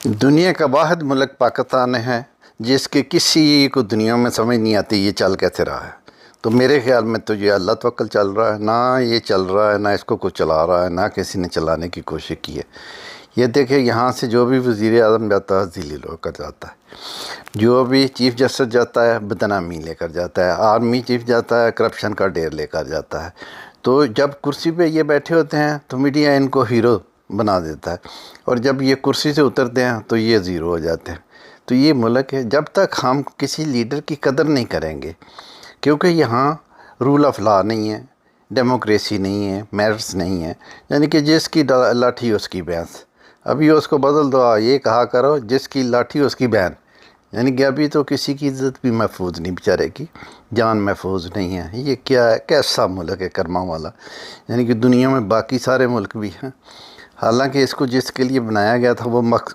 دنیا کا واحد ملک پاکستان ہے جس کے کسی کو دنیا میں سمجھ نہیں آتی یہ چل کیسے رہا ہے۔ تو میرے خیال میں تو یہ اللہ توکل چل رہا ہے، نہ یہ چل رہا ہے، نہ اس کو کوئی چلا رہا ہے، نہ کسی نے چلانے کی کوشش کی ہے۔ یہ دیکھیں یہاں سے جو بھی وزیر اعظم جاتا ہے ذلیل ہو کر جاتا ہے، جو بھی چیف جسٹس جاتا ہے بدنامی لے کر جاتا ہے، آرمی چیف جاتا ہے کرپشن کا ڈھیر لے کر جاتا ہے۔ تو جب کرسی پہ یہ بیٹھے ہوتے ہیں تو میڈیا ان کو ہیرو بنا دیتا ہے، اور جب یہ کرسی سے اترتے ہیں تو یہ زیرو ہو جاتے ہیں۔ تو یہ ملک ہے، جب تک ہم کسی لیڈر کی قدر نہیں کریں گے، کیونکہ یہاں رول آف لا نہیں ہے، ڈیموکریسی نہیں ہے، میرٹس نہیں ہے، یعنی کہ جس کی لاٹھی اس کی بھینس۔ ابھی اس کو بدل دو، یہ کہا کرو جس کی لاٹھی اس کی بہن، یعنی کہ ابھی تو کسی کی عزت بھی محفوظ نہیں، بیچارے کی جان محفوظ نہیں ہے۔ یہ کیا ہے، کیسا ملک ہے کرما والا، یعنی کہ دنیا میں باقی سارے ملک بھی ہیں، حالانکہ اس کو جس کے لیے بنایا گیا تھا وہ